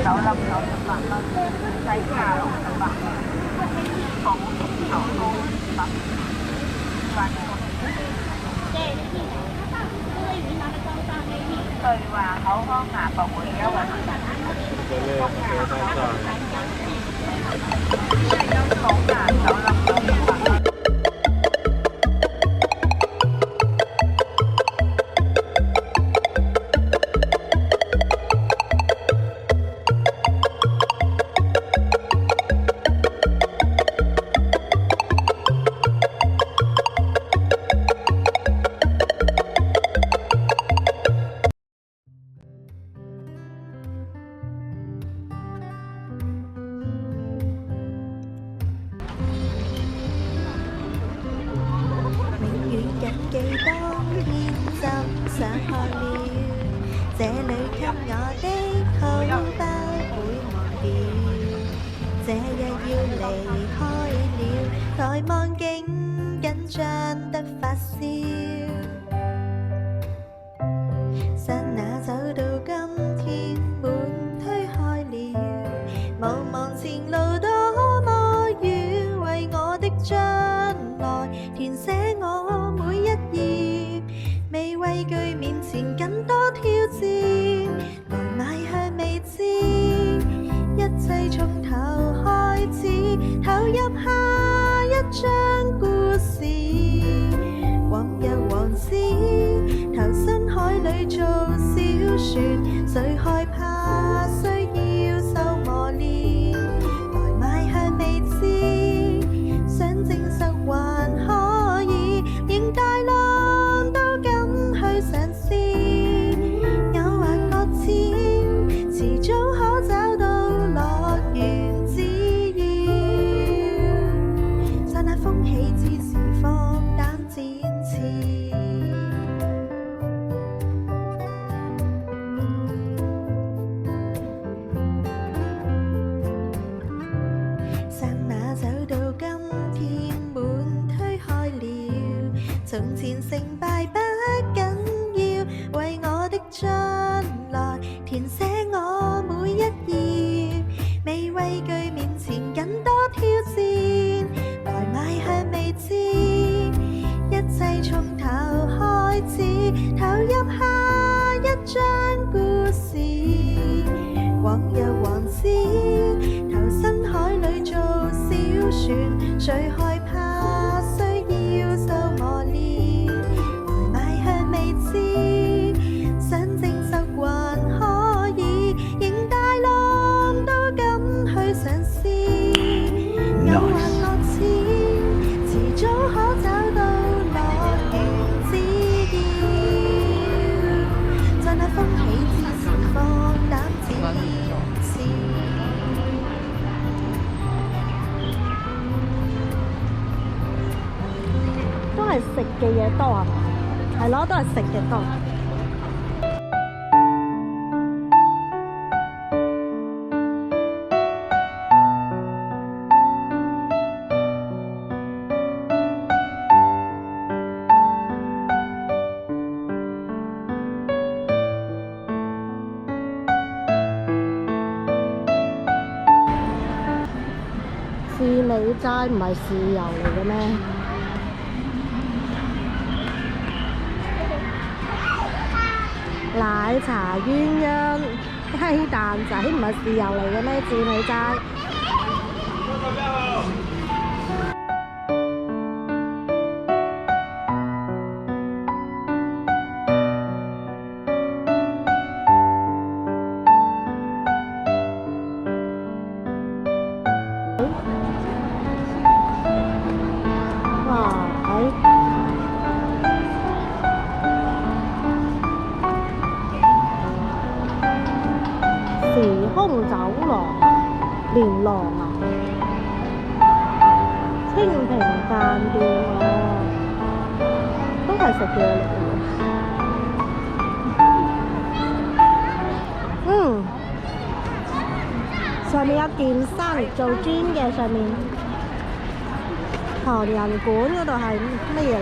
手粒98蚊，雞架68蚊，好頭膏200蚊，對話口腔牙服會優惠好牙手粒98蚊。緊記當天真想開了，這裏給我的好不會忘掉。這日要離開了，待望境緊張得發燒。剎那走到今天，門推開了，茫茫前路多麼遠，為我的將來填寫我每一頁，未畏懼面前更多挑戰，來邁向未知，一切從頭開始，投入下一章故事，往日往事，投身海裏做小船，誰害怕需要受磨練，來邁向未知，想證實還可以，迎大浪都敢去嘗試，偶或擱淺，遲早可找到樂園，只要剎那風起之時放膽展翅。剎那走到今天，門推開了，從前成敗不緊要，為我的將來填寫我每一頁，未畏懼面前更多挑戰，來邁向未知，一切從頭開始，投入下一章故事，往日往事，投身海裏做小船，誰害怕需要受磨練，來邁向未知，想證實還可以，迎大浪都敢去嘗試，偶或擱淺，遲早可找到樂園，只要在那風起之時放膽展翅。都係食嘅嘢多係嘛？係咯，都係食嘅多。士美齋唔係豉油嚟嘅咩？奶茶鴛鴦雞蛋仔唔係豉油嚟嘅咩？士美齋哇！時空走廊連廊啊，清平飯店啊，都係食嘢嚟嘅。上面有健身做 gym 嘅，上面唐人館嗰度係乜嘢嚟？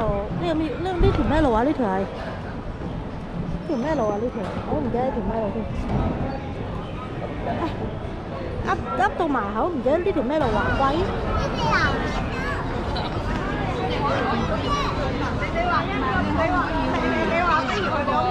路？呢條咩路啊？呢條係條咩路啊？呢條我唔記得條咩路添。噏到埋口，唔記得呢條咩路啊？貴？你話不如去嗰邊。